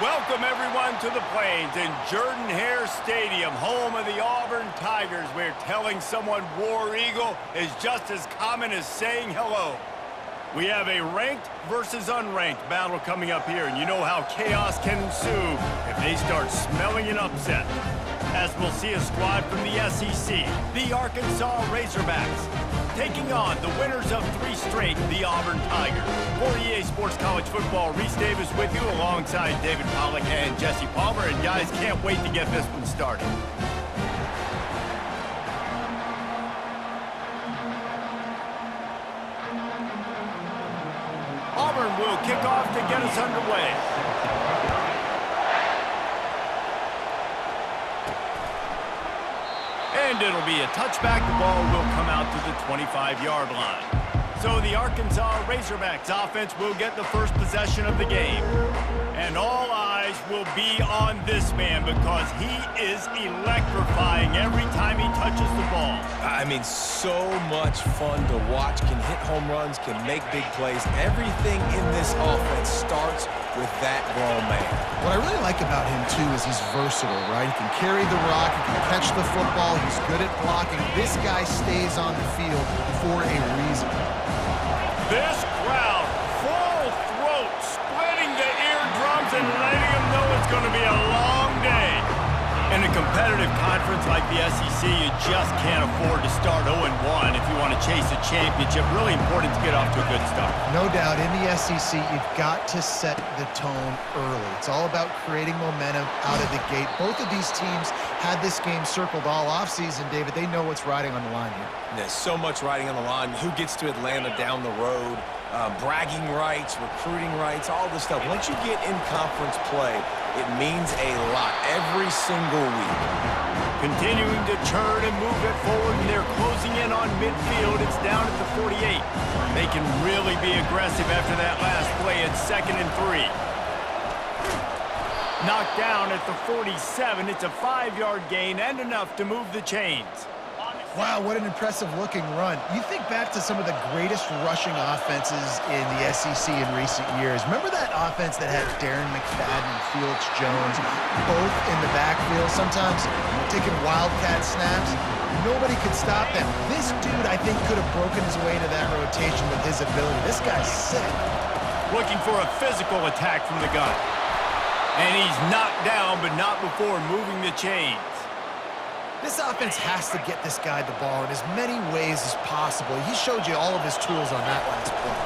Welcome, everyone, to the Plains in Jordan-Hare Stadium, home of the Auburn Tigers, where telling someone War Eagle is just as common as saying hello. We have a ranked versus unranked battle coming up here, and you know how chaos can ensue if they start smelling an upset. As we'll see a squad from the SEC, the Arkansas Razorbacks, taking on the winners of 3 straight, the Auburn Tigers. For EA Sports College Football, Reese Davis with you alongside David Pollack and Jesse Palmer. And guys, can't wait to get this one started. Auburn will kick off to get us underway. And it'll be a touchback. The ball will come out to the 25-yard line. So the Arkansas Razorbacks offense will get the first possession of the game. And all eyes will be on this man because he is electrifying every time he touches the ball. I mean, so much fun to watch. Can hit home runs, can make big plays. Everything in this offense starts with that grown man. What I really like about him, too, is he's versatile, right? He can carry the rock, he can catch the football, he's good at blocking. This guy stays on the field for a reason. This crowd, full throat, splitting the eardrums and letting them know it's going to be a long day. In a competitive conference like the SEC, you just can't afford to start 0-1 if you want to chase a championship. Really important to get off to a good start. No doubt, in the SEC, you've got to set the tone early. It's all about creating momentum out of the gate. Both of these teams had this game circled all offseason, David. They know what's riding on the line here. There's so much riding on the line. Who gets to Atlanta down the road? Bragging rights, recruiting rights, all this stuff. Once you get in conference play, it means a lot every single week. Continuing to churn and move it forward, and they're closing in on midfield. It's down at the 48. They can really be aggressive after that last play. It's 2nd and 3. Knocked down at the 47. It's a 5-yard gain and enough to move the chains. Wow, what an impressive-looking run. You think back to some of the greatest rushing offenses in the SEC in recent years. Remember that offense that had Darren McFadden and Felix Jones both in the backfield, sometimes taking wildcat snaps? Nobody could stop them. This dude, I think, could have broken his way to that rotation with his ability. This guy's sick. Looking for a physical attack from the gun. And he's knocked down, but not before moving the chains. This offense has to get this guy the ball in as many ways as possible. He showed you all of his tools on that last play.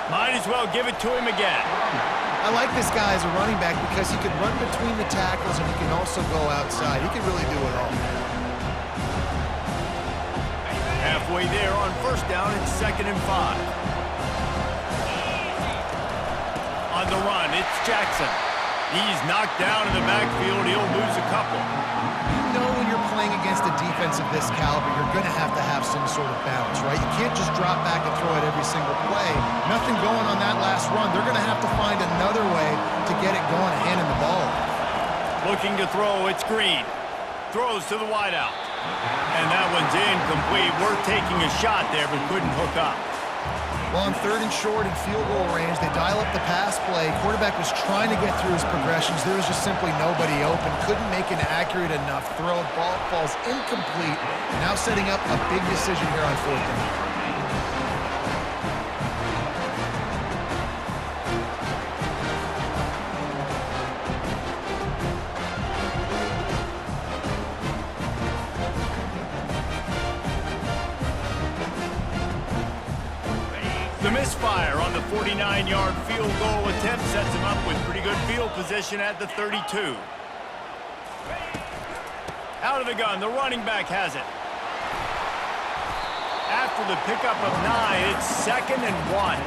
Might as well give it to him again. I like this guy as a running back because he can run between the tackles and he can also go outside. He can really do it all. Halfway there on 1st down, it's 2nd and 5. On the run, it's Jackson. He's knocked down in the backfield. He'll lose a couple. You know when you're playing against a defense of this caliber, you're going to have some sort of balance, right? You can't just drop back and throw it every single play. Nothing going on that last run. They're going to have to find another way to get it going and hand him the ball. Looking to throw, it's Green. Throws to the wideout. And that one's incomplete. Worth taking a shot there, but couldn't hook up. Well, on 3rd and short in field goal range, they dial up the pass play. Quarterback was trying to get through his progressions. There was just simply nobody open. Couldn't make an accurate enough throw. Ball falls incomplete. Now setting up a big decision here on 4th down. The misfire on the 49-yard field goal attempt sets him up with pretty good field position at the 32. Out of the gun, the running back has it. After the pickup of 9, it's 2nd and 1.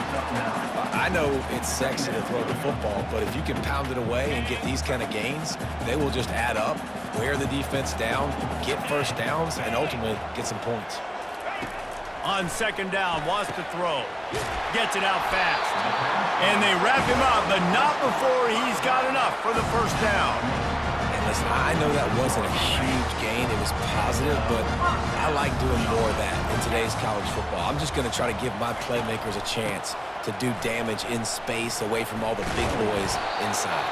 I know it's sexy to throw the football, but if you can pound it away and get these kind of gains, they will just add up, wear the defense down, get 1st downs, and ultimately get some points. On 2nd down, wants to throw. Gets it out fast. And they wrap him up, but not before he's got enough for the 1st down. And listen, I know that wasn't a huge gain. It was positive, but I like doing more of that in today's college football. I'm just going to try to give my playmakers a chance to do damage in space away from all the big boys inside.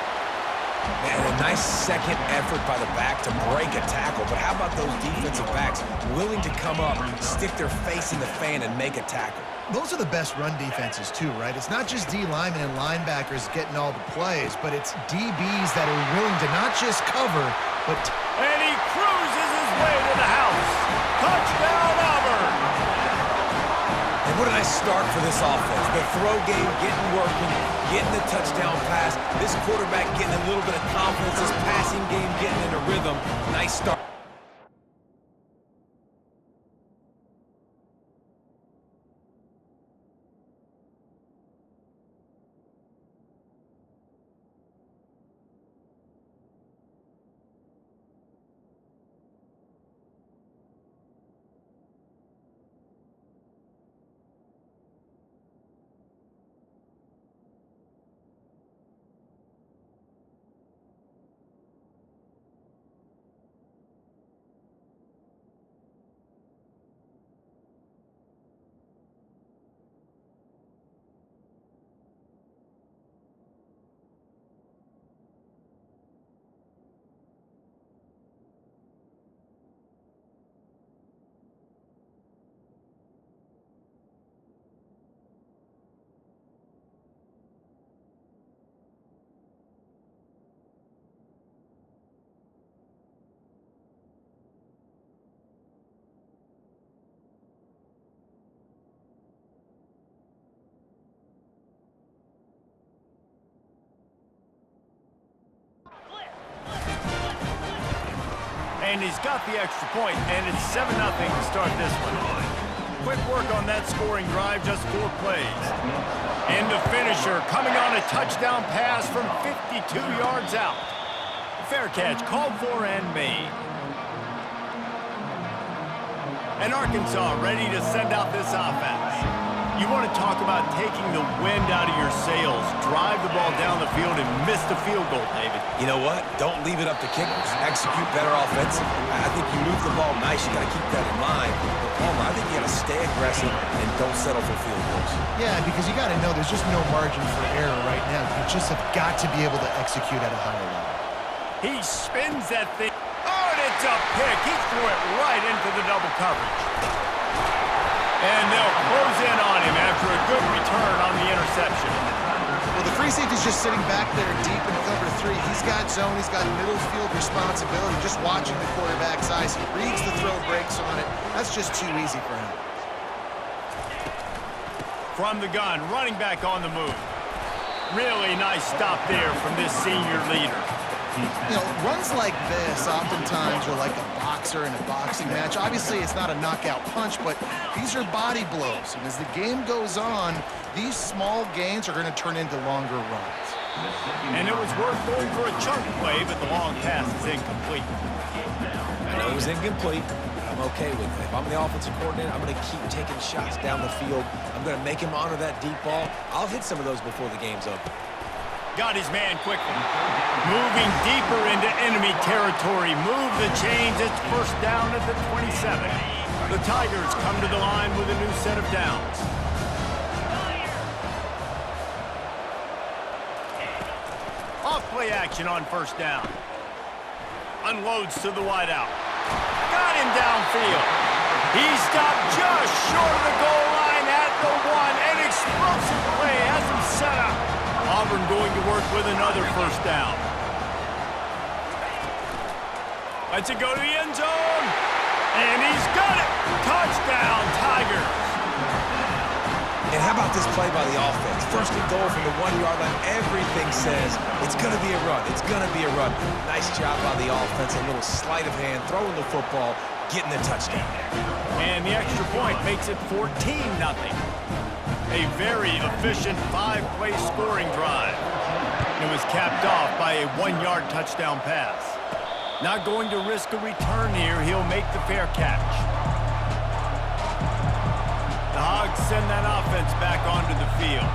And a nice second effort by the back to break a tackle. But how about those defensive backs willing to come up, stick their face in the fan, and make a tackle? Those are the best run defenses too, right? It's not just D linemen and linebackers getting all the plays, but it's DBs that are willing to not just cover, but... And he cruises his way to the house. Touchdown, Auburn! And what a nice start for this offense. The throw game getting working, getting the touchdown pass. This quarterback getting a little bit of confidence. This passing game getting in a rhythm. Nice start. And he's got the extra point, and it's 7-0 to start this one. Quick work on that scoring drive, just 4 plays. And the finisher coming on a touchdown pass from 52 yards out. Fair catch called for and made. And Arkansas ready to send out this offense. You want to talk about taking the wind out of your sails. Drive the ball down the field and miss the field goal, David. You know what? Don't leave it up to kickers. Execute better offensively. I think you move the ball nice. You got to keep that in mind. But Palmer, I think you got to stay aggressive and don't settle for field goals. Yeah, because you got to know there's just no margin for error right now. You just have got to be able to execute at a higher level. He spins that thing. Oh, and it's a pick. He threw it right into the double coverage. And they'll close in on him after a good return on the interception. Well, the free safety's just sitting back there deep in cover 3. He's got zone. He's got middle field responsibility. Just watching the quarterback's eyes. He reads the throw, breaks on it. That's just too easy for him. From the gun, running back on the move. Really nice stop there from this senior leader. You know, runs like this oftentimes are like a boxer in a boxing match. Obviously, it's not a knockout punch, but these are body blows. And as the game goes on, these small gains are going to turn into longer runs. And it was worth going for a chunk play, but the long pass is incomplete. I know it was incomplete, but I'm okay with it. If I'm the offensive coordinator, I'm going to keep taking shots down the field. I'm going to make him honor that deep ball. I'll hit some of those before the game's over. Got his man quickly. Moving deeper into enemy territory. Move the chains. It's first down at the 27. The Tigers come to the line with a new set of downs. Off play action on first down. Unloads to the wideout. Got him downfield. He stopped just short of the goal line at the 1. An explosive play has him set up. Auburn going to work with another first down. Lets it go to the end zone. And he's got it. Touchdown, Tigers. And how about this play by the offense? First and goal from the 1-yard line. Everything says it's going to be a run. It's going to be a run. Nice job by the offense. A little sleight of hand, throwing the football, getting the touchdown. And the extra point makes it 14-0. A very efficient 5-play scoring drive. It was capped off by a 1-yard touchdown pass. Not going to risk a return here. He'll make the fair catch. The Hogs send that offense back onto the field.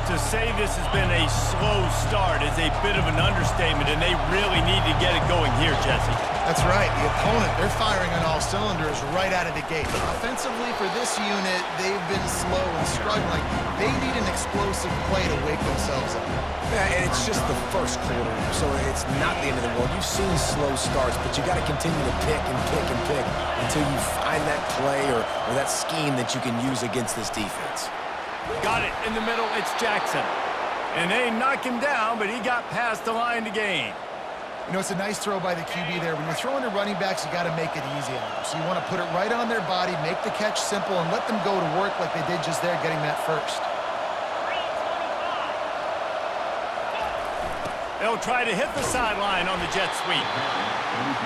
To say this has been a slow start is a bit of an understatement, and they really need to get it going here, Jesse. That's right. The opponent, they're firing on all cylinders right out of the gate. Offensively, for this unit, they've been slow and struggling. They need an explosive play to wake themselves up. Yeah, and it's just the first quarter, so it's not the end of the world. You've seen slow starts, but you got to continue to pick and pick and pick until you find that play or that scheme that you can use against this defense. Got it in the middle. It's Jackson. And they knock him down, but he got past the line to gain. You know, it's a nice throw by the QB there. When you're throwing to running backs, you got to make it easy on them. So you want to put it right on their body, make the catch simple, and let them go to work like they did just there, getting that first. They'll try to hit the sideline on the jet sweep.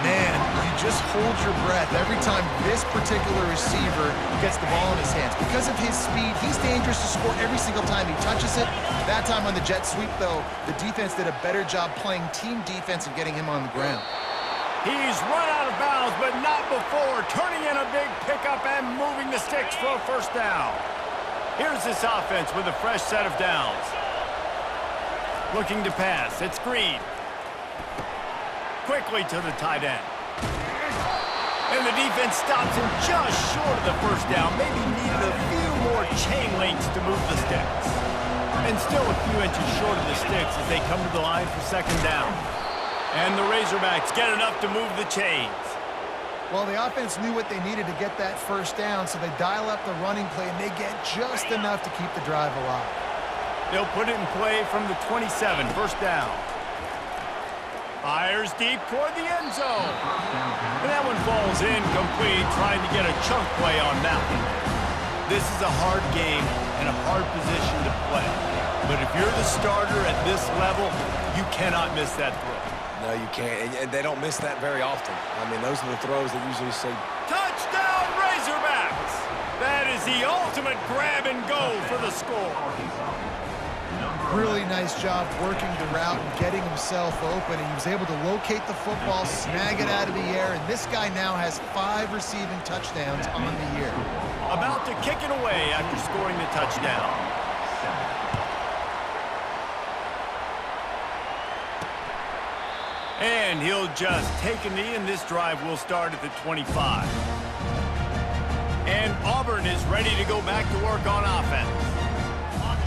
Man, you just hold your breath every time this particular receiver gets the ball in his hands. Because of his speed, he's dangerous to score every single time he touches it. That time on the jet sweep, though, the defense did a better job playing team defense and getting him on the ground. He's run out of bounds, but not before turning in a big pickup and moving the sticks for a first down. Here's this offense with a fresh set of downs. Looking to pass. It's Green. Quickly to the tight end. And the defense stops him just short of the first down. Maybe needed a few more chain links to move the sticks. And still a few inches short of the sticks as they come to the line for second down. And the Razorbacks get enough to move the chains. Well, the offense knew what they needed to get that first down, so they dial up the running play, and they get just enough to keep the drive alive. They'll put it in play from the 27, first down. Fires deep toward the end zone. And that one falls incomplete, trying to get a chunk play on that one. This is a hard game and a hard position to play. But if you're the starter at this level, you cannot miss that throw. No, you can't. And they don't miss that very often. I mean, those are the throws that usually say, touchdown, Razorbacks! That is the ultimate grab and go for the score. Really nice job working the route and getting himself open. And he was able to locate the football, snag it out of the air, and this guy now has 5 receiving touchdowns on the year. About to kick it away after scoring the touchdown. And he'll just take a knee, and this drive will start at the 25. And Auburn is ready to go back to work on offense.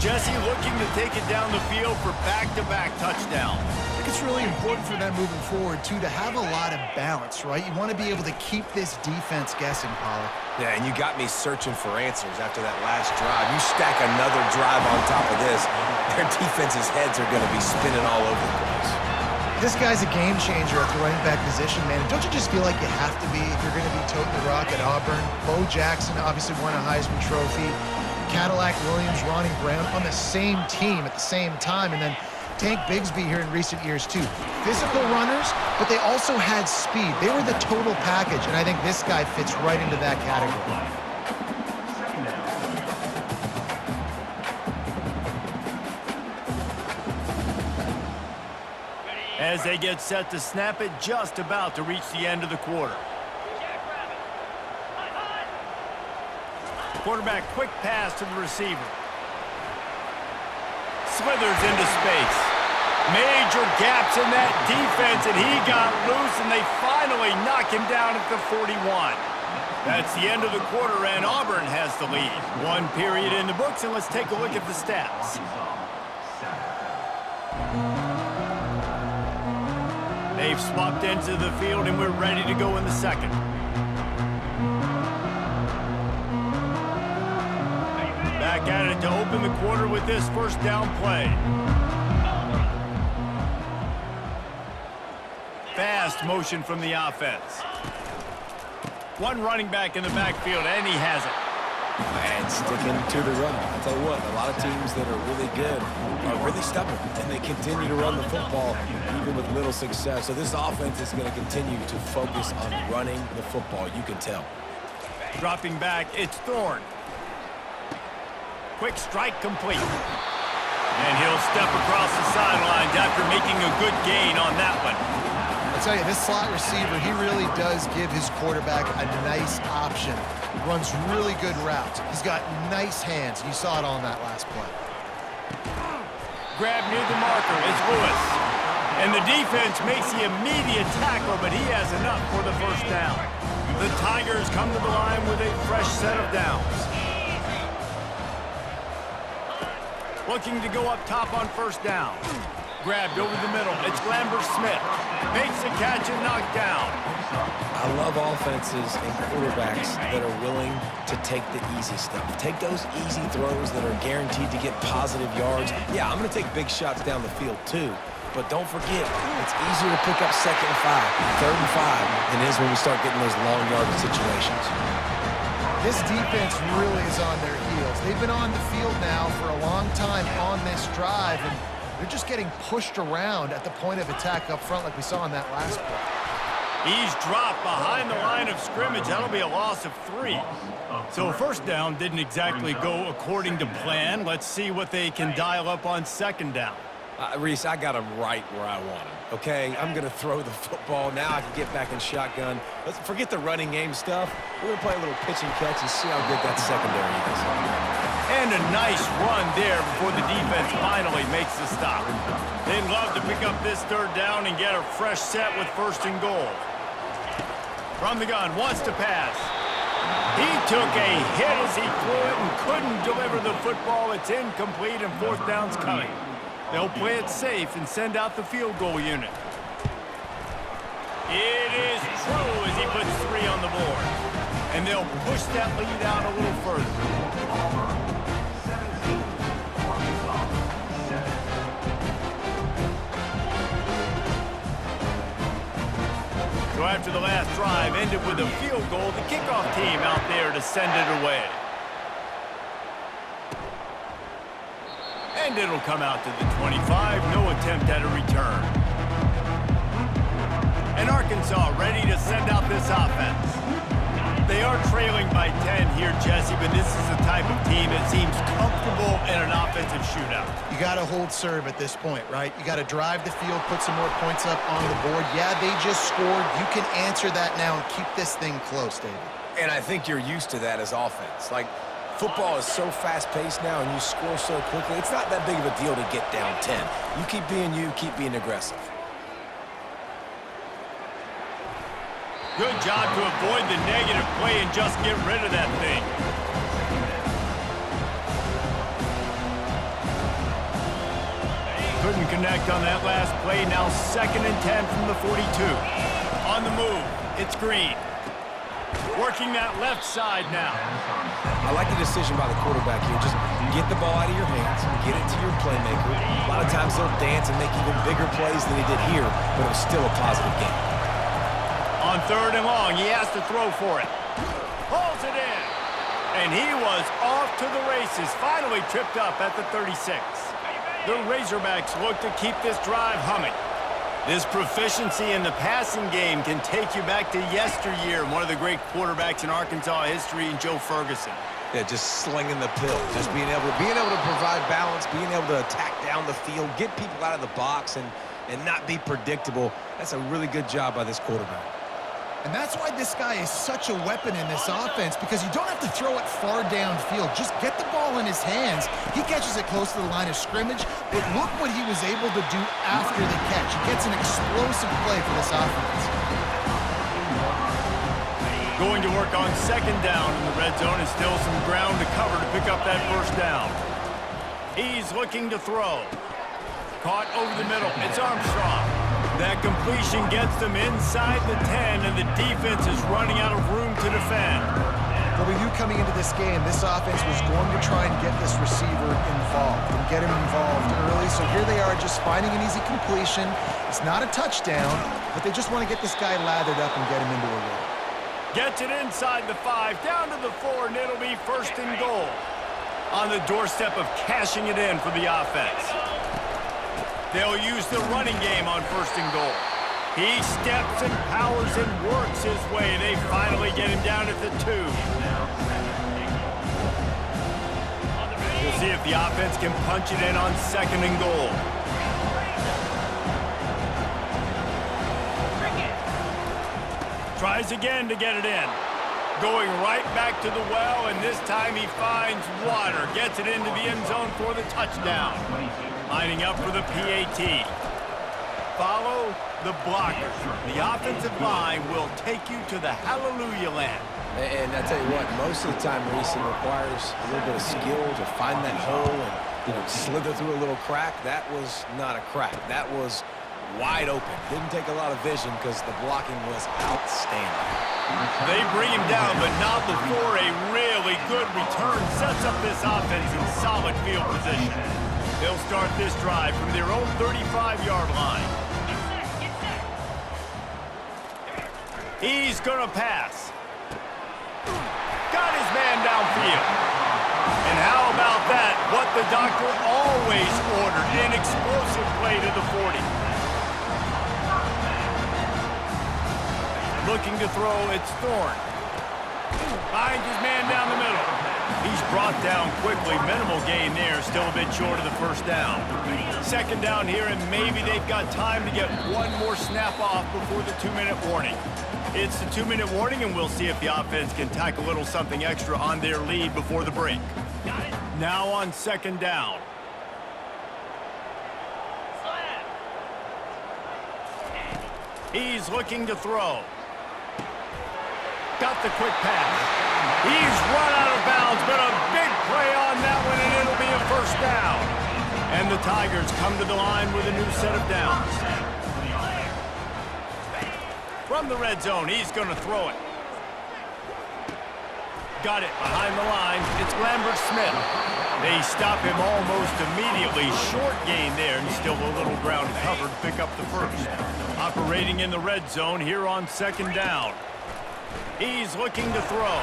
Jesse looking to take it down the field for back-to-back touchdowns. I think it's really important for them moving forward, too, to have a lot of balance, right? You want to be able to keep this defense guessing, Pollard. yeah, and you got me searching for answers after that last drive. You stack another drive on top of this, their defense's heads are going to be spinning all over the place. This guy's a game changer at the running back position, man. Don't you just feel like you have to be if you're going to be toting the rock at Auburn? Bo Jackson obviously won a Heisman Trophy. Cadillac Williams, Ronnie Brown on the same team at the same time, and then Tank Bigsby here in recent years too. Physical runners, but they also had speed. They were the total package, and I think this guy fits right into that category. As they get set to snap it, just about to reach the end of the quarter. Quarterback, quick pass to the receiver. Slithers into space. Major gaps in that defense, and he got loose, and they finally knock him down at the 41. That's the end of the quarter, and Auburn has the lead. 1 period in the books, and let's take a look at the stats. They've swapped into the field, and we're ready to go in the second. Back at it to open the quarter with this first down play. Fast motion from the offense. One running back in the backfield, and he has it. And sticking to the run. I'll tell you what, a lot of teams that are really good are really stubborn, and they continue to run the football even with little success. So this offense is going to continue to focus on running the football, you can tell. Dropping back, it's Thorne. Quick strike complete. And he'll step across the sidelines after making a good gain on that one. I'll tell you, this slot receiver, he really does give his quarterback a nice option. Runs really good routes. He's got nice hands. You saw it on that last play. Grab near the marker is Lewis. And the defense makes the immediate tackle, but he has enough for the first down. The Tigers come to the line with a fresh set of downs. Looking to go up top on first down. Grabbed over the middle. It's Lambert Smith. Makes the catch and knocked down. I love offenses and quarterbacks that are willing to take the easy stuff. Take those easy throws that are guaranteed to get positive yards. Yeah, I'm going to take big shots down the field too. But don't forget, it's easier to pick up 2nd and 5, 3rd and 5 than it is when we start getting those long yardage situations. This defense really is on their heels. They've been on the field now for a long time on this drive, and they're just getting pushed around at the point of attack up front like we saw in that last play. He's dropped behind the line of scrimmage. That'll be a loss of 3. So first down didn't exactly go according to plan. Let's see what they can dial up on second down. Reese, I got him right where I want him, okay? I'm going to throw the football. Now I can get back in shotgun. Let's forget the running game stuff. We're going to play a little pitch and catch and see how good that secondary is. And a nice run there before the defense finally makes the stop. They'd love to pick up this third down and get a fresh set with 1st and goal. From the gun, wants to pass. He took a hit as he threw it and couldn't deliver the football. It's incomplete and 4th down's coming. They'll play it safe and send out the field goal unit. It is true as he puts 3 on the board. And they'll push that lead out a little further. So after the last drive ended with a field goal, the kickoff team out there to send it away. And it'll come out to the 25. No attempt at a return. And Arkansas ready to send out this offense. They are trailing by 10 here, Jesse, but this is the type of team that seems comfortable in an offensive shootout. You got to hold serve at this point, right? You got to drive the field, put some more points up on the board. Yeah, they just scored. You can answer that now and keep this thing close, David. And I think you're used to that as offense. Like, football is so fast-paced now and you score so quickly, it's not that big of a deal to get down 10. You keep being aggressive. Good job to avoid the negative play and just get rid of that thing. Couldn't connect on that last play. Now 2nd and 10 from the 42. On the move, it's Green. Working that left side now. I like the decision by the quarterback here. Just get the ball out of your hands, get it to your playmaker. A lot of times they'll dance and make even bigger plays than he did here, but it was still a positive game. On 3rd and long, he has to throw for it. Pulls it in. And he was off to the races, finally tripped up at the 36. The Razorbacks look to keep this drive humming. This proficiency in the passing game can take you back to yesteryear, one of the great quarterbacks in Arkansas history, in Joe Ferguson. Yeah, just slinging the pill, just being able to provide balance, being able to attack down the field, get people out of the box, and not be predictable. That's a really good job by this quarterback. And that's why this guy is such a weapon in this offense, because you don't have to throw it far downfield. Just get the ball in his hands. He catches it close to the line of scrimmage, but look what he was able to do after the catch. He gets an explosive play for this offense. Going to work on 2nd down in the red zone, and still some ground to cover to pick up that 1st down. He's looking to throw. Caught over the middle. It's Armstrong. That completion gets them inside the 10, and the defense is running out of room to defend. Well, we knew coming into this game, this offense was going to try and get this receiver involved and get him involved early. So here they are just finding an easy completion. It's not a touchdown, but they just want to get this guy lathered up and get him into a rhythm. Gets it inside the 5, down to the 4, and it'll be 1st and goal. On the doorstep of cashing it in for the offense. They'll use the running game on 1st and goal. He steps and powers and works his way. They finally get him down at the 2. We'll see if the offense can punch it in on 2nd and goal. Tries again to get it in. Going right back to the well, and this time he finds water. Gets it into the end zone for the touchdown. Lining up for the PAT. follow the blockers. The offensive line will take you to the hallelujah land. And I tell you what, most of the time, Reese, it requires a little bit of skill to find that hole and, slither through a little crack. That was not a crack. That was wide open. Didn't take a lot of vision because the blocking was outstanding. They bring him down, but not before a really good return sets up this offense in solid field position. They'll start this drive from their own 35-yard line. He's going to pass. Got his man downfield. And how about that? What the doctor always ordered, an explosive play to the 40. Looking to throw, it's Thorne. Finds his man down the middle. He's brought down quickly. Minimal gain there, still a bit short of the first down. Second down here, and maybe they've got time to get one more snap off before the 2-minute warning. It's the 2-minute warning, and we'll see if the offense can tack a little something extra on their lead before the break. Now on second down. He's looking to throw. Got the quick pass. He's run out of bounds, but a big play on that one, and it'll be a first down. And the Tigers come to the line with a new set of downs. From the red zone, he's going to throw it. Got it behind the line. It's Lambert Smith. They stop him almost immediately. Short gain there, and still a little ground to cover to pick up the first. Operating in the red zone here on second down. He's looking to throw.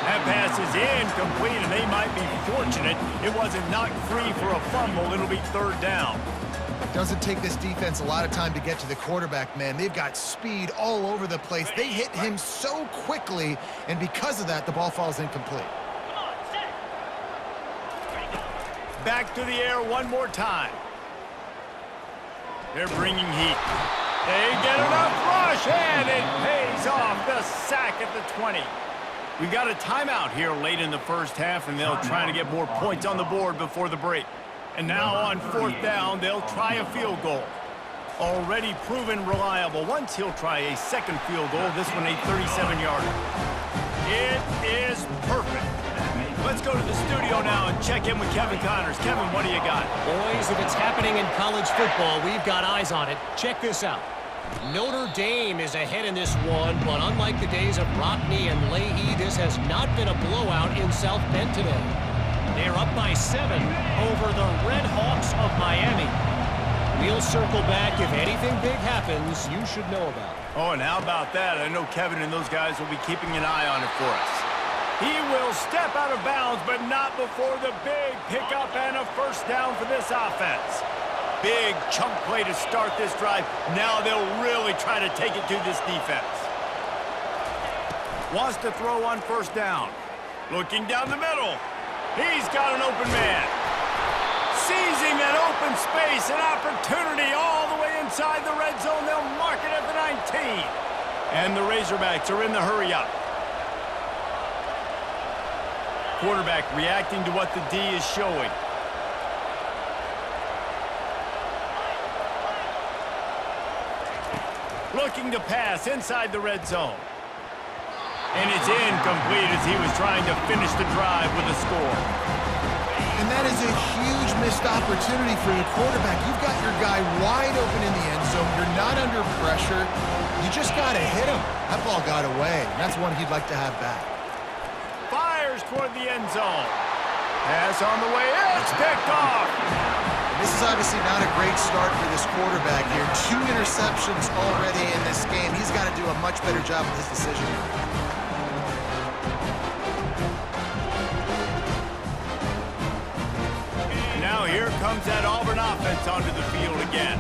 That pass is incomplete, and they might be fortunate it wasn't knocked free for a fumble. It'll be third down. Doesn't take this defense a lot of time to get to the quarterback, man. They've got speed all over the place. They hit him so quickly, and because of that, the ball falls incomplete. Back to the air one more time. They're bringing heat. They get enough rush, and it pays off. The sack at the 20. We've got a timeout here late in the first half, and they'll try to get more points on the board before the break. And now on fourth down, they'll try a field goal. Already proven reliable. Once he'll try a second field goal, this one a 37-yarder. It is perfect. Let's go to the studio now and check in with Kevin Connors. Kevin, what do you got? Boys, if it's happening in college football, we've got eyes on it. Check this out. Notre Dame is ahead in this one, but unlike the days of Rockne and Leahy, this has not been a blowout in South Bend today. They're up by 7 over the Red Hawks of Miami. We'll circle back. If anything big happens, you should know about it. Oh, and how about that? I know Kevin and those guys will be keeping an eye on it for us. He will step out of bounds, but not before the big pickup and a first down for this offense. Big chunk play to start this drive. Now they'll really try to take it to this defense. Wants to throw on first down. Looking down the middle. He's got an open man. Seizing that open space, an opportunity all the way inside the red zone. They'll mark it at the 19. And the Razorbacks are in the hurry up. Quarterback reacting to what the D is showing. Looking to pass inside the red zone. And it's incomplete as he was trying to finish the drive with a score. And that is a huge missed opportunity for your quarterback. You've got your guy wide open in the end zone. You're not under pressure. You just got to hit him. That ball got away. That's one he'd like to have back. Fires toward the end zone. Pass on the way in. It's picked off. This is obviously not a great start for this quarterback here. 2 interceptions already in this game. He's got to do a much better job with his decision. Now here comes that Auburn offense onto the field again.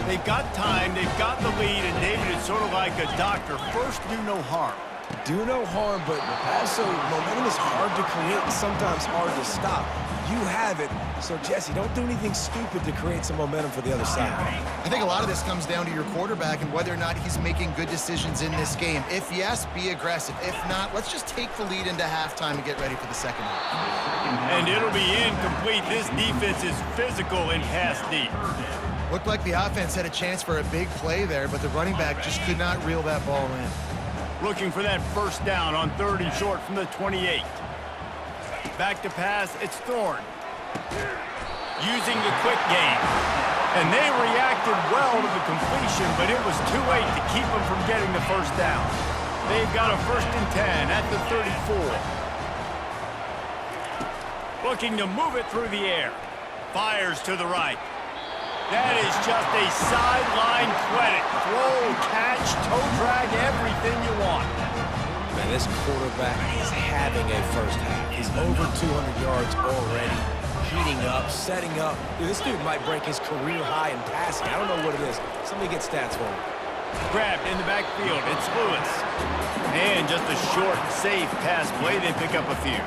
They've got time, they've got the lead, and David is sort of like a doctor. First, do no harm. Do no harm, but also momentum is hard to create and sometimes hard to stop. You have it, so Jesse, don't do anything stupid to create some momentum for the other side. I think a lot of this comes down to your quarterback and whether or not he's making good decisions in this game. If yes, be aggressive. If not, let's just take the lead into halftime and get ready for the second half. And it'll be incomplete. This defense is physical in pass deep. Looked like the offense had a chance for a big play there, but the running back just could not reel that ball in. Looking for that first down on 3rd and short from the 28. Back to pass, it's Thorne. Using the quick game. And they reacted well to the completion, but it was too late to keep them from getting the first down. They've got a 1st and 10 at the 34. Looking to move it through the air. Fires to the right. That is just a sideline credit. Throw, catch, toe drag, everything you want. Man, this quarterback is having a first half. He's over 200 yards already, heating up, setting up. Dude, this dude might break his career high in passing. I don't know what it is. Somebody get stats for him. Grabbed in the backfield. It's Lewis. And just a short, safe pass play. They pick up a few.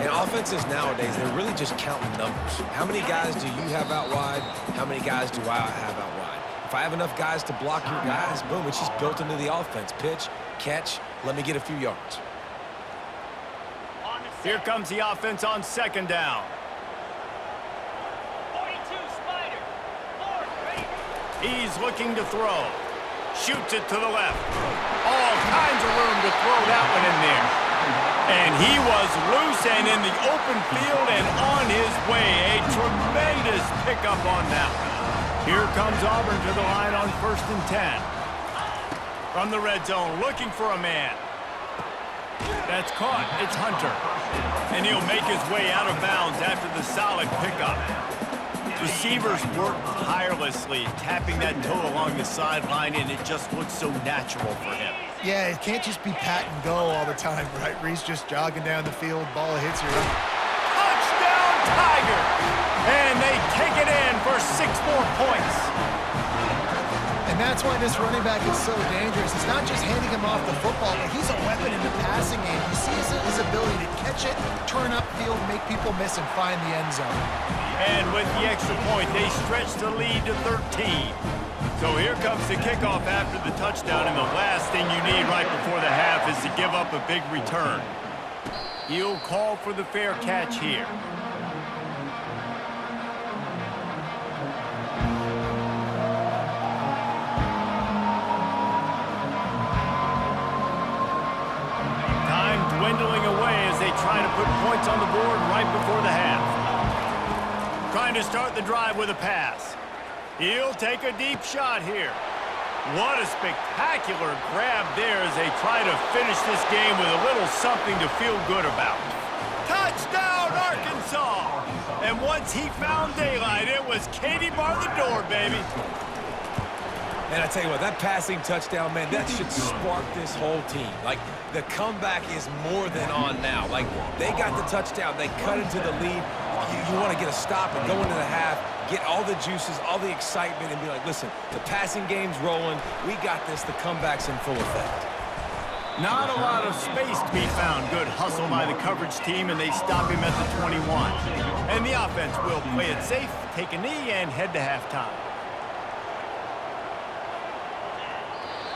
And offenses nowadays, they're really just counting numbers. How many guys do you have out wide? How many guys do I have out wide? If I have enough guys to block your guys, boom, it's just built into the offense. Pitch, catch, let me get a few yards. Here comes the offense on 2nd down. 42 Spider. Ford, ready. He's looking to throw. Shoots it to the left. All kinds of room to throw that one in there. And he was loose and in the open field and on his way. A tremendous pickup on that one. Here comes Auburn to the line on 1st and 10. From the red zone, looking for a man. That's caught. It's Hunter. And he'll make his way out of bounds after the solid pickup. Receivers work tirelessly, tapping that toe along the sideline, and it just looks so natural for him. Yeah, it can't just be pat and go all the time, right? Reese just jogging down the field, ball hits you. Touchdown, Tiger! And they take it in for 6 more points. And that's why this running back is so dangerous. It's not just handing him off the football, but he's a weapon in the passing game. You see his ability to catch it, turn upfield, make people miss, and find the end zone. And with the extra point, they stretch the lead to 13. So here comes the kickoff after the touchdown, and the last thing you need right before the half is to give up a big return. He'll call for the fair catch here. Time dwindling away as they try to put points on the board right before the half. Trying to start the drive with a pass. He'll take a deep shot here. What a spectacular grab there as they try to finish this game with a little something to feel good about. Touchdown, Arkansas! And once he found daylight, it was Katie bar the door, baby. And I tell you what, that passing touchdown, man, that should spark this whole team. Like, the comeback is more than on now. Like, they got the touchdown. They cut into the lead. You want to get a stop and go into the half, get all the juices, all the excitement, and be like, listen, the passing game's rolling. We got this. The comeback's in full effect. Not a lot of space to be found. Good hustle by the coverage team, and they stop him at the 21. And the offense will play it safe, take a knee, and head to halftime.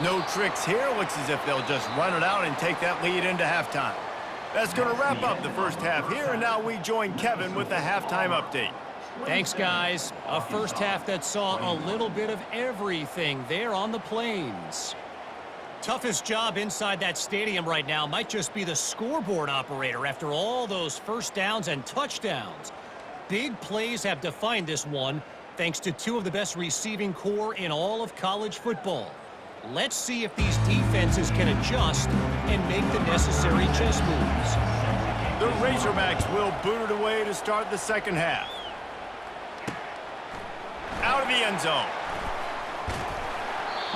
No tricks here. Looks as if they'll just run it out and take that lead into halftime. That's going to wrap up the first half here, and now we join Kevin with the halftime update. Thanks, guys. A first half that saw a little bit of everything there on the Plains. Toughest job inside that stadium right now might just be the scoreboard operator after all those first downs and touchdowns. Big plays have defined this one, thanks to 2 of the best receiving core in all of college football. Let's see if these defenses can adjust and make the necessary chess moves. The Razorbacks will boot it away to start the second half. Out of the end zone.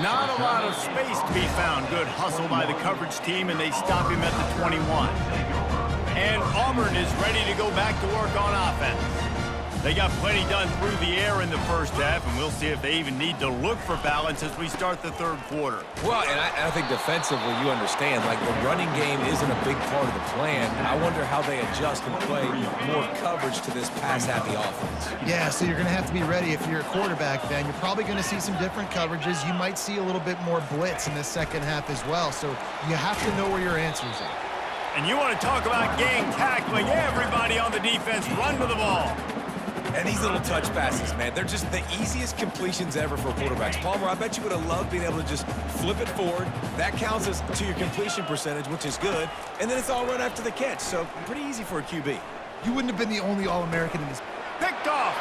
Not a lot of space to be found. Good hustle by the coverage team, and they stop him at the 21. And Auburn is ready to go back to work on offense. They got plenty done through the air in the first half, and we'll see if they even need to look for balance as we start the third quarter. Well, and I think defensively, you understand, like the running game isn't a big part of the plan. I wonder how they adjust and play more coverage to this pass-happy offense. Yeah, so you're going to have to be ready if you're a quarterback then. You're probably going to see some different coverages. You might see a little bit more blitz in the second half as well, so you have to know where your answers are. And you want to talk about gang tackling, everybody on the defense run to the ball. And these little touch passes, man, they're just the easiest completions ever for quarterbacks. Palmer, I bet you would have loved being able to just flip it forward. That counts as to your completion percentage, which is good. And then it's all run after the catch, so pretty easy for a QB. You wouldn't have been the only All-American in this. Picked off.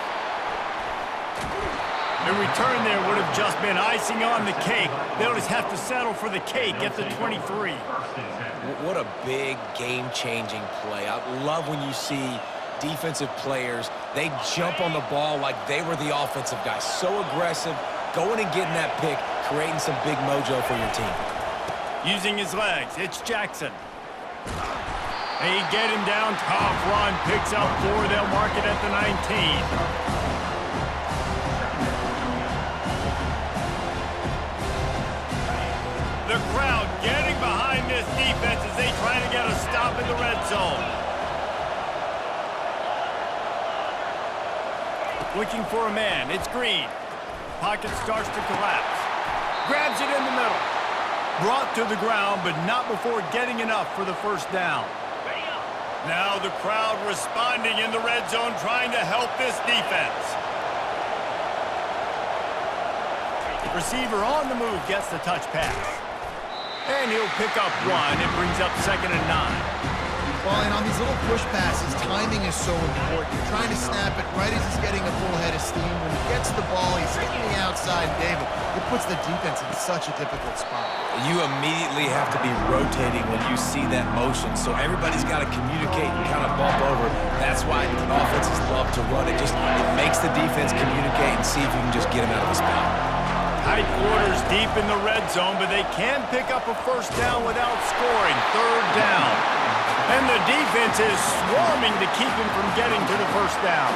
The return there would have just been icing on the cake. They'll just have to settle for the cake at the 23. What a big game-changing play. I love when you see defensive players, they jump on the ball like they were the offensive guy. So aggressive, going and getting that pick, creating some big mojo for your team. Using his legs, it's Jackson. They get him down, tough run, picks up 4, they'll mark it at the 19. The crowd getting behind this defense as they try to get a stop in the red zone. Looking for a man, it's Green. Pocket starts to collapse. Grabs it in the middle. Brought to the ground, but not before getting enough for the first down. Now the crowd responding in the red zone, trying to help this defense. Receiver on the move gets the touch pass. And he'll pick up 1. It brings up 2nd and 9. Well, and on these little push passes, timing is so important. You're trying to snap it right as he's getting a full head of steam. When he gets the ball, he's hitting the outside, David. It puts the defense in such a difficult spot. You immediately have to be rotating when you see that motion, so everybody's got to communicate and kind of bump over. That's why offenses love to run it. It makes the defense communicate and see if you can just get him out of the spot. Tight quarters deep in the red zone, but they can pick up a first down without scoring. 3rd down. And the defense is swarming to keep him from getting to the first down.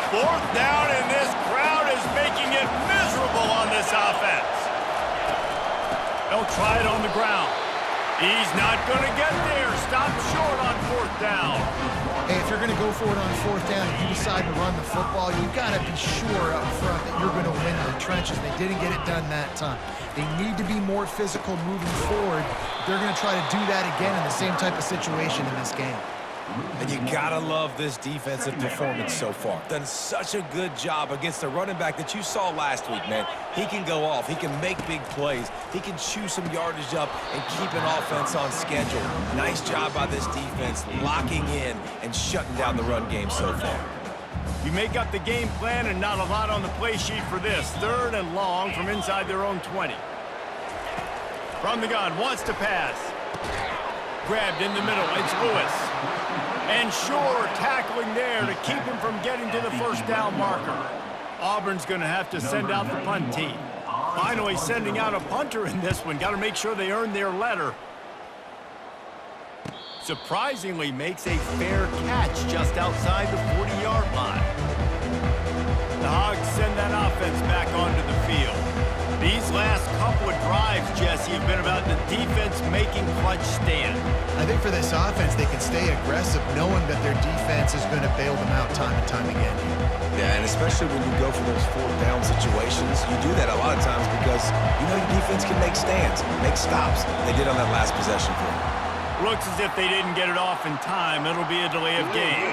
4th down, and this crowd is making it miserable on this offense. They'll try it on the ground. He's not going to get there. Stop short on 4th down. Hey, if you're going to go for it on 4th down, if you decide to run the football, you've got to be sure up front that you're going to win the trenches. They didn't get it done that time. They need to be more physical moving forward. They're going to try to do that again in the same type of situation in this game. And you gotta love this defensive performance so far. Done such a good job against the running back that you saw last week, man. He can go off. He can make big plays. He can chew some yardage up and keep an offense on schedule. Nice job by this defense locking in and shutting down the run game so far. You make up the game plan and not a lot on the play sheet for this. 3rd and long from inside their own 20. From the gun, wants to pass. Grabbed in the middle, it's Lewis. And Shore tackling there to keep him from getting to the first down marker. Auburn's going to have to send out the punt team. Finally sending out a punter in this one. Got to make sure they earn their letter. Surprisingly makes a fair catch just outside the 40-yard line. The Hogs send that offense back onto the field. These last couple of drives, Jesse, have been about the defense making clutch stand. I think for this offense, they can stay aggressive knowing that their defense is going to bail them out time and time again. Yeah, and especially when you go for those 4th down situations, you do that a lot of times because you know your defense can make stands, make stops. They did on that last possession for them. Looks as if they didn't get it off in time. It'll be a delay of game.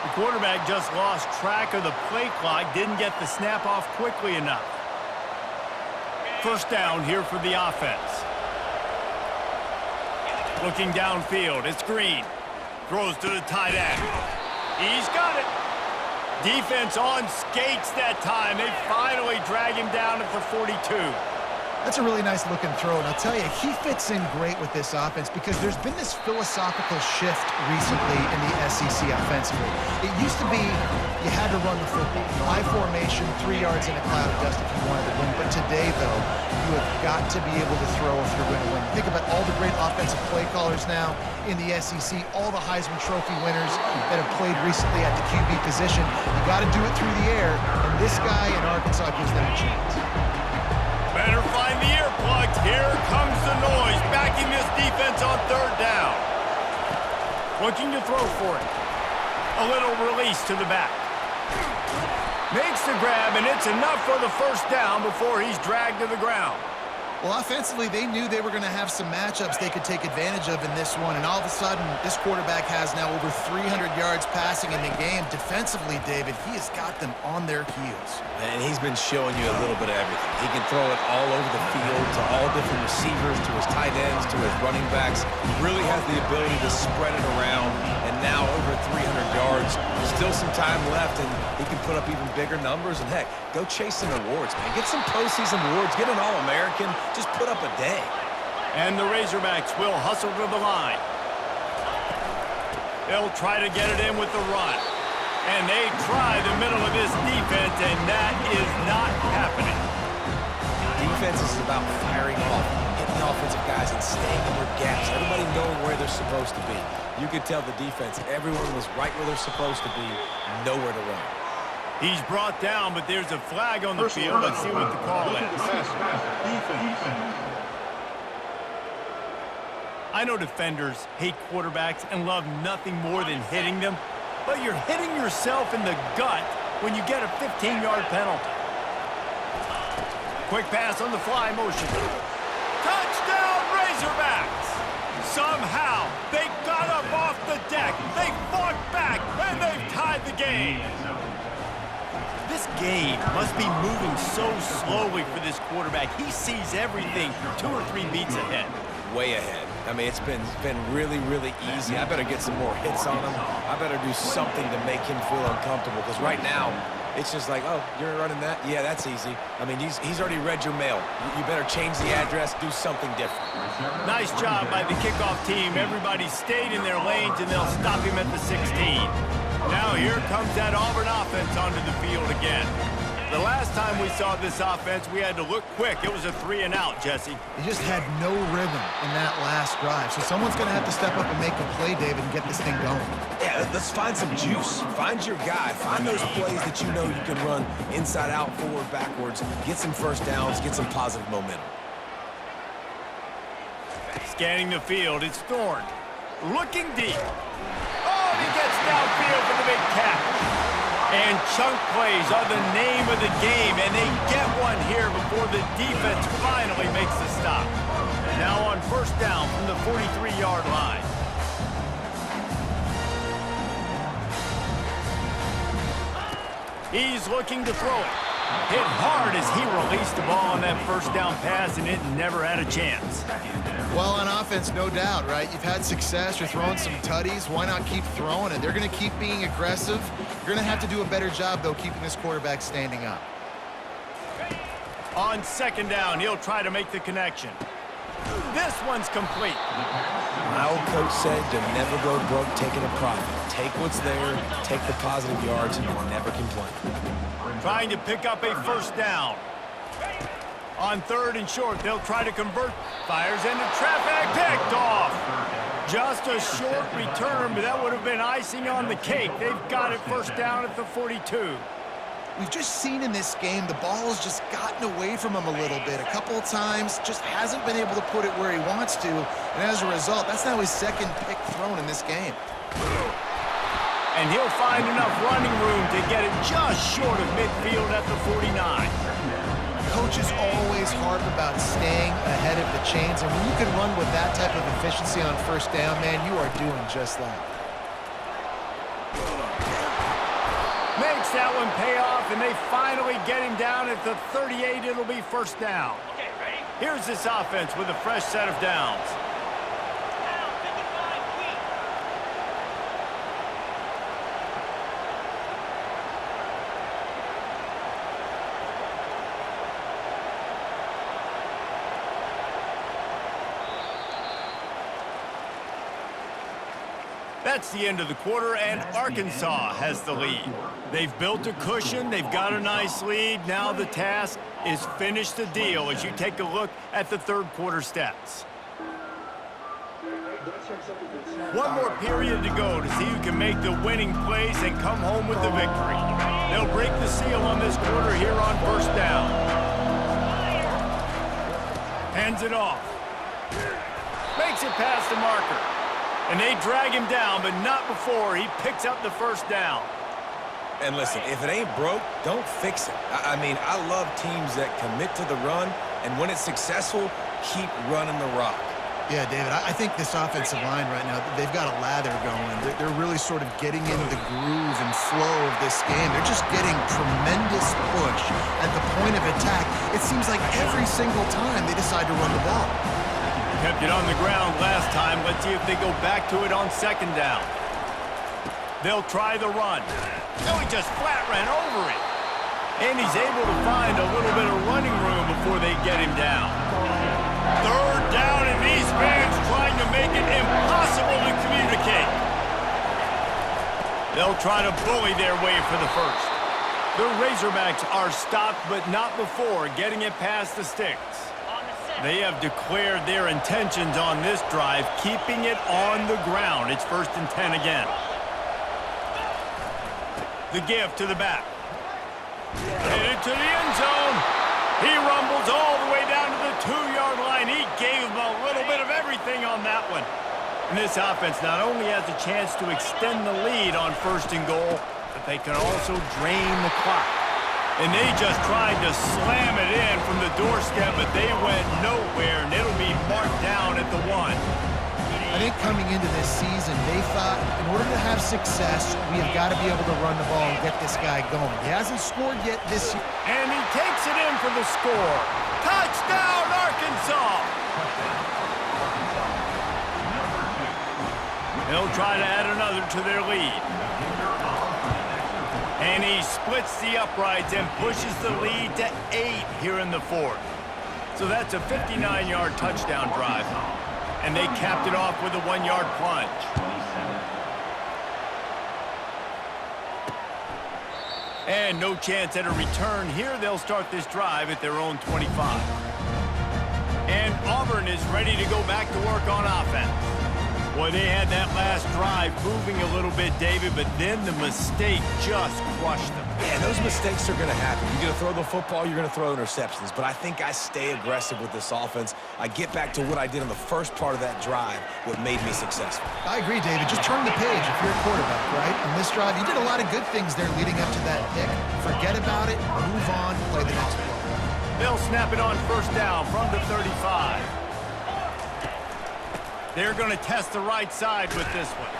The quarterback just lost track of the play clock, didn't get the snap off quickly enough. First down here for the offense. Looking downfield, it's Green. Throws to the tight end. He's got it. Defense on skates that time. They finally drag him down at the 42. That's a really nice looking throw, and I'll tell you, he fits in great with this offense because there's been this philosophical shift recently in the SEC offensively. It used to be you had to run the football. High formation, 3 yards in a cloud of dust if you wanted to win. But today, though, you have got to be able to throw if you're going to win. Think about all the great offensive play callers now in the SEC, all the Heisman Trophy winners that have played recently at the QB position. You got to do it through the air, and this guy in Arkansas gives them a chance. Better find the earplugs. Here comes the noise, backing this defense on 3rd down. Looking to throw for it. A little release to the back. Makes the grab, and it's enough for the first down before he's dragged to the ground. Well, offensively, they knew they were going to have some matchups they could take advantage of in this one, and all of a sudden, this quarterback has now over 300 yards passing in the game. Defensively, David, he has got them on their heels. And he's been showing you a little bit of everything. He can throw it all over the field to all different receivers, to his tight ends, to his running backs. Really has the ability to spread it around, and now over 300 yards. Still some time left, and he can put up even bigger numbers. And, heck, go chase some awards, man. Get some postseason awards. Get an All-American. Just put up a day. And the Razorbacks will hustle to the line. They'll try to get it in with the run. And they try the middle of this defense, and that is not happening. Defense is about firing off, hitting the offensive guys, and staying in their gaps. Everybody knowing where they're supposed to be. You could tell the defense, everyone was right where they're supposed to be, nowhere to run. He's brought down, but there's a flag on the field. Let's see what the call is. I know defenders hate quarterbacks and love nothing more than hitting them, but you're hitting yourself in the gut when you get a 15-yard penalty. Quick pass on the fly motion. Touchdown, Razorbacks! Somehow, they got up off the deck, they fought back, and they've tied the game. This game must be moving so slowly for this quarterback. He sees everything 2 or 3 beats ahead. Way ahead. I mean, it's been really, really easy. I better get some more hits on him. I better do something to make him feel uncomfortable, because right now, it's just like, oh, you're running that? Yeah, that's easy. I mean, he's already read your mail. You better change the address, do something different. Nice job by the kickoff team. Everybody stayed in their lanes, and they'll stop him at the 16. Now here comes that Auburn offense onto the field again. The last time we saw this offense, we had to look quick. It was a 3-and-out, Jesse. They just had no rhythm in that last drive. So someone's going to have to step up and make a play, David, and get this thing going. Yeah, let's find some juice. Find your guy. Find those plays that you know you can run inside out, forward, backwards. Get some first downs. Get some positive momentum. Scanning the field, it's Thorne. Looking deep. Oh, and he gets downfield for the big catch. And chunk plays are the name of the game, and they get one here before the defense finally makes the stop. Now on first down from the 43-yard line. He's looking to throw it. Hit hard as he released the ball on that first down pass, and it never had a chance. Well, on offense, no doubt, right? You've had success. You're throwing some tutties. Why not keep throwing it? They're going to keep being aggressive. You're going to have to do a better job, though, keeping this quarterback standing up. On second down, he'll try to make the connection. This one's complete. My old coach said to never go broke taking a profit. Take what's there, take the positive yards, and you'll never complain. Trying to pick up a first down. On third and short, they'll try to convert. Fires into traffic, picked off. Just a short return, but that would have been icing on the cake. They've got it first down at the 42. We've just seen in this game the ball has just gotten away from him a little bit. A couple of times, just hasn't been able to put it where he wants to. And as a result, that's now his second pick thrown in this game. And he'll find enough running room to get it just short of midfield at the 49. Coaches always harp about staying ahead of the chains, and when you can run with that type of efficiency on first down, man, you are doing just that. Makes that one pay off, and they finally get him down at the 38. It'll be first down. Okay, ready? Here's this offense with a fresh set of downs. Now, 55 feet. That's the end of the quarter, and Arkansas has the lead. They've built a cushion. They've got a nice lead. Now the task is finish the deal as you take a look at the third quarter stats. One more period to go to see who can make the winning plays and come home with the victory. They'll break the seal on this quarter here on first down. Hands it off. Makes it past the marker. And they drag him down, but not before he picks up the first down. And listen, if it ain't broke, don't fix it. I mean, I love teams that commit to the run And when it's successful, keep running the rock. Yeah, David, I think this offensive line right now, they've got a lather going. They're really sort of getting into the groove and flow of this game. They're just getting tremendous push at the point of attack. It seems like every single time they decide to run the ball. Kept it on the ground last time. Let's see if they go back to it on second down. They'll try the run. No, he just flat ran over it. And he's able to find a little bit of running room before they get him down. Third down, and these fans trying to make it impossible to communicate. They'll try to bully their way for the first. The Razorbacks are stopped, but not before getting it past the sticks. They have declared their intentions on this drive, keeping it on the ground. It's 1st and 10 again. The give to the back. Headed to the end zone. He rumbles all the way down to the 2-yard line. He gave him a little bit of everything on that one. And this offense not only has a chance to extend the lead on 1st and goal, but they can also drain the clock. And they just tried to slam it in from the doorstep, but they went nowhere, and it'll be marked down at the 1. I think coming into this season, they thought in order to have success, we have got to be able to run the ball and get this guy going. He hasn't scored yet this year. And he takes it in for the score. Touchdown, Arkansas! They'll try to add another to their lead. And he splits the uprights and pushes the lead to 8 here in the 4th. So that's a 59-yard touchdown drive. And they capped it off with a 1-yard plunge. And no chance at a return here. They'll start this drive at their own 25. And Auburn is ready to go back to work on offense. Boy, they had that last drive moving a little bit, David, but then the mistake just crushed them. Yeah, those mistakes are going to happen. You're going to throw the football, you're going to throw interceptions. But I think I stay aggressive with this offense. I get back to what I did in the first part of that drive, what made me successful. I agree, David. Just turn the page if you're a quarterback, right? On this drive, you did a lot of good things there leading up to that pick. Forget about it, move on, play the next play. They'll snap it on 1st down from the 35. They're going to test the right side with this one.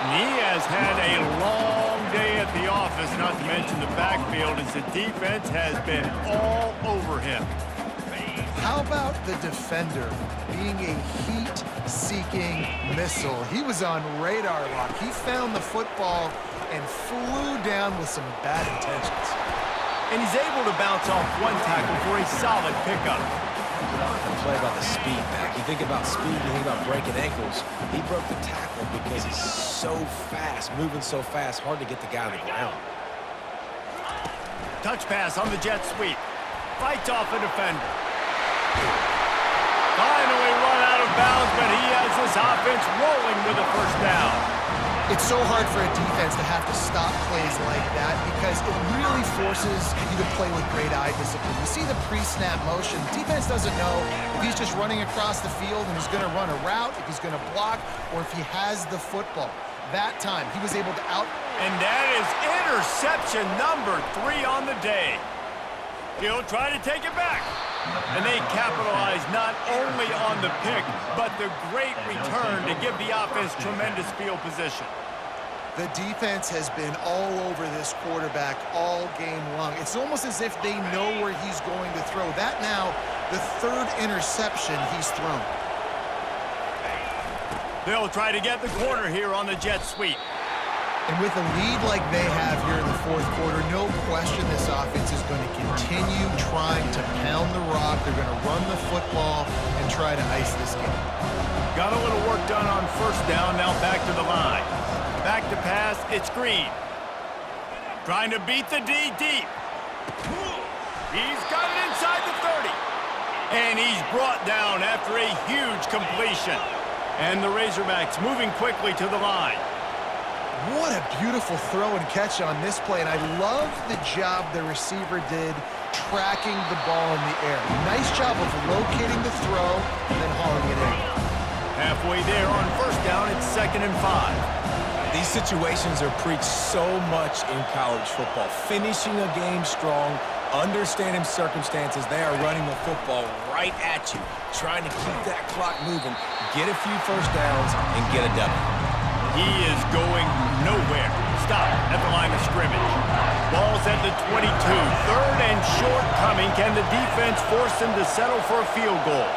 And he has had a long day at the office, not to mention the backfield, as the defense has been all over him. How about the defender being a heat-seeking missile? He was on radar lock. He found the football and flew down with some bad intentions. And he's able to bounce off one tackle for a solid pickup. The play about the speed back. You think about speed, you think about breaking ankles. He broke the tackle because he's so fast, moving so fast, hard to get the guy on the ground. Touch pass on the jet sweep. Fights off a defender. Finally run out of bounds, but he has this offense rolling with a 1st down. It's so hard for a defense to have to stop plays like that because it really forces you to play with great eye discipline. You see the pre-snap motion. Defense doesn't know if he's just running across the field and he's going to run a route, if he's going to block, or if he has the football. That time, he was able to out... And that is interception number 3 on the day. He'll try to take it back. And they capitalize not only on the pick, but the great return to give the offense tremendous field position. The defense has been all over this quarterback all game long. It's almost as if they know where he's going to throw. That now, the 3rd interception he's thrown. They'll try to get the corner here on the jet sweep. And with a lead like they have here in the 4th quarter, no question this offense is going to continue trying to pound the rock. They're going to run the football and try to ice this game. Got a little work done on 1st down, now back to the line. Back to pass, it's Green. Trying to beat the D deep. He's got it inside the 30. And he's brought down after a huge completion. And the Razorbacks moving quickly to the line. What a beautiful throw and catch on this play, and I love the job the receiver did tracking the ball in the air. Nice job of locating the throw and then hauling it in. Halfway there on 1st down, it's 2nd and 5. These situations are preached so much in college football. Finishing a game strong, Understanding circumstances, they are running the football right at you, trying to keep that clock moving, get a few first downs, and get a W. He is going nowhere. Stop at the line of scrimmage. Ball's at the 22. Third and short coming. Can the defense force him to settle for a field goal?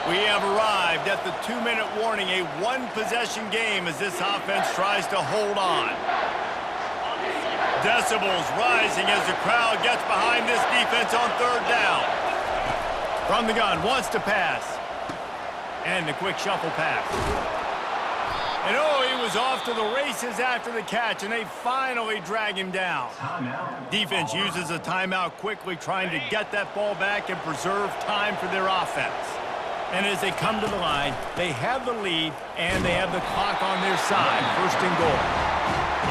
We have arrived at the 2-minute warning, a one-possession game as this offense tries to hold on. Decibels rising as the crowd gets behind this defense on third down. From the gun, wants to pass. And the quick shuffle pass. And oh, he was off to the races after the catch, and they finally drag him down. Defense uses a timeout quickly, trying to get that ball back and preserve time for their offense. And as they come to the line, they have the lead, and they have the clock on their side. First and goal.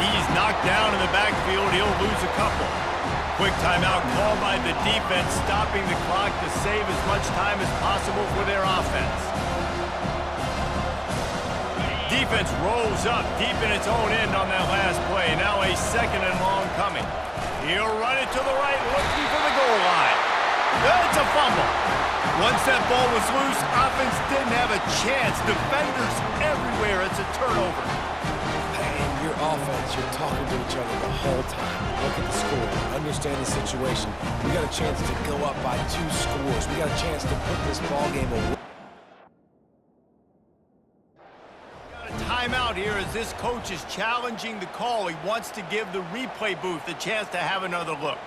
He's knocked down in the backfield. He'll lose a couple. Quick timeout called by the defense, stopping the clock to save as much time as possible for their offense. Defense rolls up deep in its own end on that last play. Now a second and long coming. He'll run it to the right, looking for the goal line. That's a fumble. Once that ball was loose, offense didn't have a chance. Defenders everywhere. It's a turnover. And your offense, you're talking to each other the whole time. Look at the score. Understand the situation. We got a chance to go up by 2 scores. We got a chance to put this ball game away. Got a timeout here as this coach is challenging the call. He wants to give the replay booth a chance to have another look.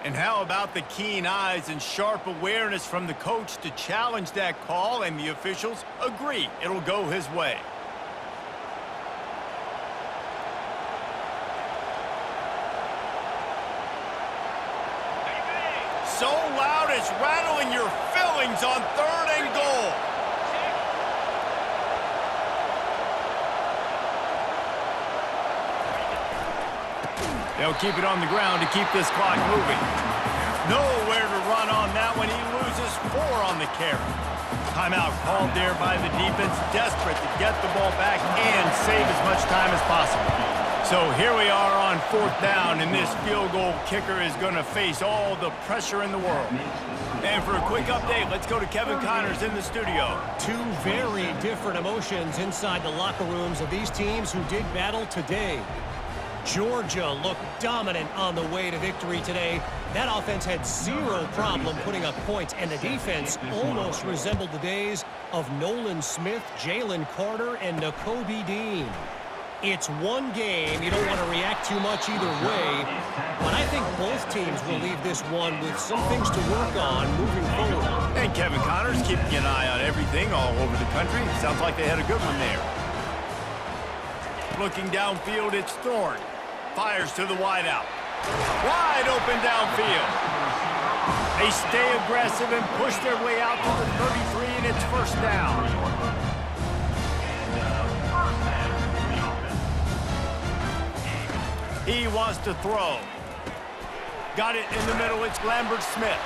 And how about the keen eyes and sharp awareness from the coach to challenge that call, and the officials agree it'll go his way. So loud it's rattling your fillings on third and goal. They'll keep it on the ground to keep this clock moving. Nowhere to run on that one. He loses 4 on the carry. Timeout called there by the defense, desperate to get the ball back and save as much time as possible. So here we are on 4th down, and this field goal kicker is going to face all the pressure in the world. And for a quick update, let's go to Kevin Connors in the studio. 2 very different emotions inside the locker rooms of these teams who did battle today. Georgia looked dominant on the way to victory today. That offense had 0 problem putting up points, and the defense almost resembled the days of Nolan Smith, Jalen Carter, and Nakobe Dean. It's one game. You don't want to react too much either way, but I think both teams will leave this one with some things to work on moving forward. And Kevin Connors keeping an eye on everything all over the country. Sounds like they had a good one there. Looking downfield, it's Thorne. Fires to the wideout. Wide open downfield. They stay aggressive and push their way out to the 33, and it's first down. He wants to throw. Got it in the middle. It's Lambert Smith.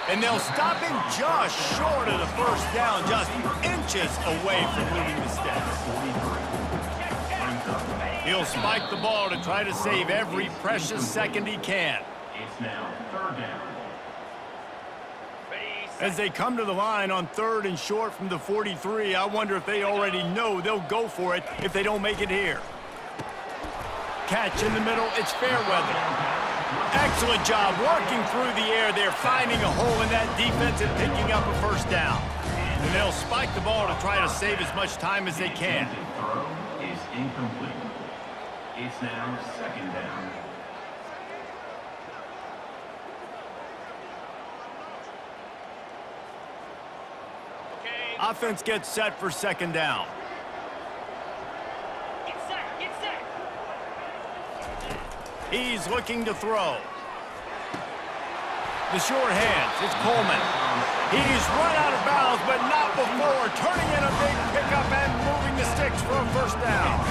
And they'll stop him just short of the first down, just inches away from moving the steps. He'll spike the ball to try to save every precious second he can. It's now 3rd down. As they come to the line on 3rd and short from the 43, I wonder if they already know they'll go for it if they don't make it here. Catch in the middle, it's Fairweather. Excellent job working through the air there, finding a hole in that defense and picking up a first down. And they'll spike the ball to try to save as much time as they can. The throw is incomplete. It's now 2nd down. Offense gets set for 2nd down. Get set! Get set! He's looking to throw. The short hands, it's Coleman. He's run out of bounds, but not before turning in a big pickup and moving the sticks for a first down.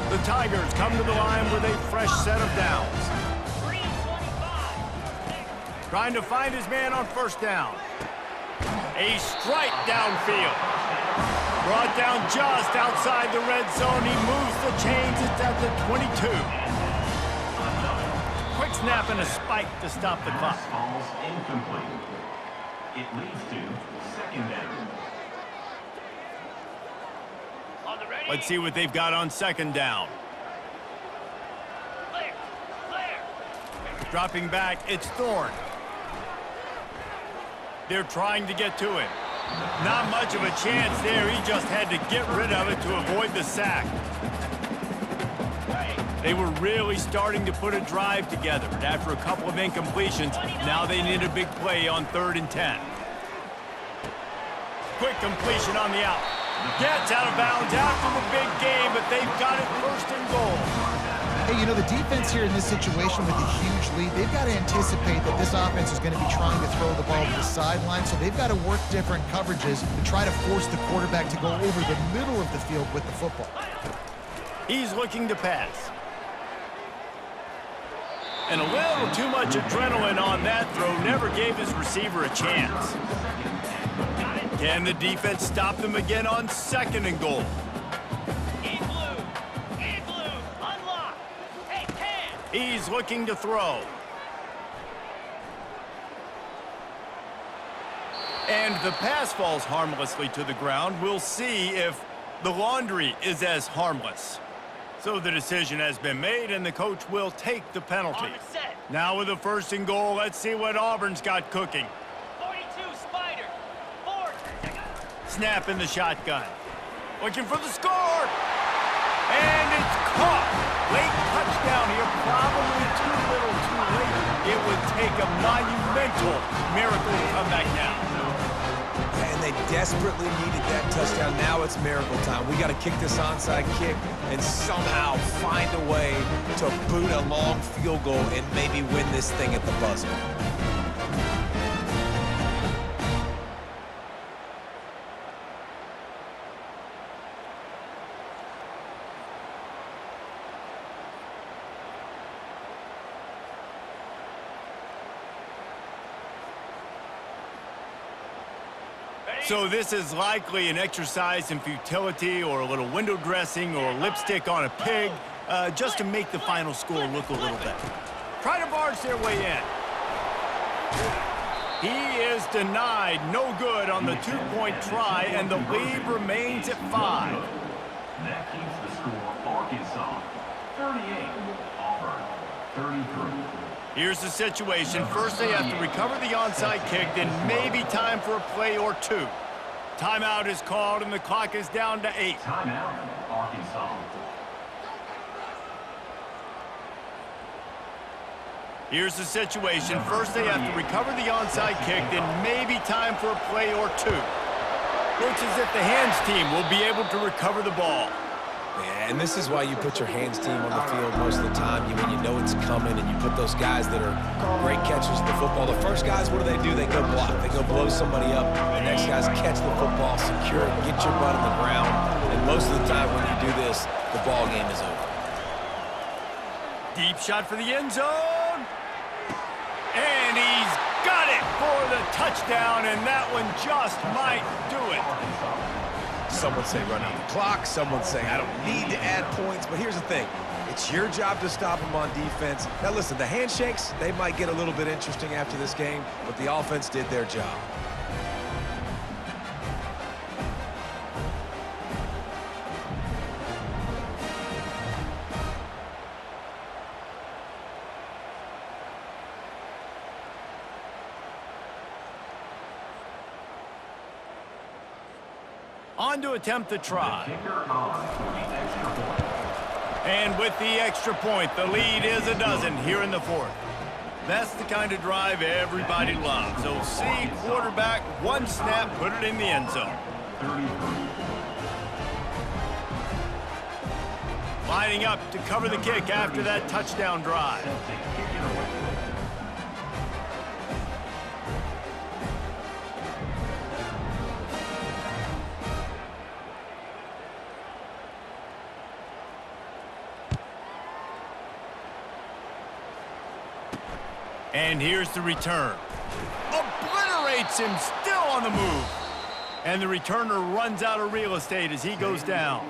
The Tigers come to the line with a fresh set of downs. Trying to find his man on first down. A strike downfield. Brought down just outside the red zone. He moves the chains. It's at the 22. Quick snap and a spike to stop the clock. Pass falls incomplete. It leads to second down. Let's see what they've got on second down. Dropping back, it's Thorne. They're trying to get to him. Not much of a chance there. He just had to get rid of it to avoid the sack. They were really starting to put a drive together. After a couple of incompletions, now they need a big play on 3rd and 10. Quick completion on the out. Gets out of bounds after the big game, but they've got it 1st and goal. Hey, you know, the defense here in this situation with a huge lead, they've got to anticipate that this offense is going to be trying to throw the ball to the sideline, so they've got to work different coverages to try to force the quarterback to go over the middle of the field with the football. He's looking to pass. And a little too much adrenaline on that throw never gave his receiver a chance. Can the defense stop them again on 2nd and goal? He's looking to throw. And the pass falls harmlessly to the ground. We'll see if the laundry is as harmless. So the decision has been made, and the coach will take the penalty. Now with the 1st and goal, let's see what Auburn's got cooking. 42 Spider. 4. Snap in the shotgun. Looking for the score. And it's caught. Late touchdown here, probably too little too late. It would take a monumental miracle to come back now. And they desperately needed that touchdown. Now it's miracle time. We got to kick this onside kick and somehow find a way to boot a long field goal and maybe win this thing at the buzzer. So this is likely an exercise in futility or a little window dressing or lipstick on a pig, just to make the final score look a little better. Try to barge their way in. He is denied, no good on the 2-point try, and the lead remains at 5. That keeps the score Arkansas 38, Auburn 33. Here's the situation. First, they have to recover the onside kick, then maybe time for a play or two. Timeout is called, and the clock is down to 8. Timeout, Arkansas. Here's the situation. First, they have to recover the onside kick, then maybe time for a play or two. Looks as if the hands team will be able to recover the ball. Yeah, and this is why you put your hands team on the field most of the time. When you know it's coming, and you put those guys that are great catchers of the football. The first guys, what do? They go block. They go blow somebody up. The next guys catch the football, secure it, get your butt on the ground. And most of the time when you do this, the ball game is over. Deep shot for the end zone. And he's got it for the touchdown, and that one just might do it. Some would say run out the clock. Some would say I don't need to add points. But here's the thing. It's your job to stop them on defense. Now, listen, the handshakes, they might get a little bit interesting after this game, but the offense did their job. On to attempt the try. Kicker on for the extra point. And with the extra point, the lead is a dozen here in the 4th. That's the kind of drive everybody loves. OC, quarterback, one snap, put it in the end zone. 33. Lining up to cover the kick after that touchdown drive. Kick it away. And here's the return. Obliterates him, still on the move. And the returner runs out of real estate as he goes down.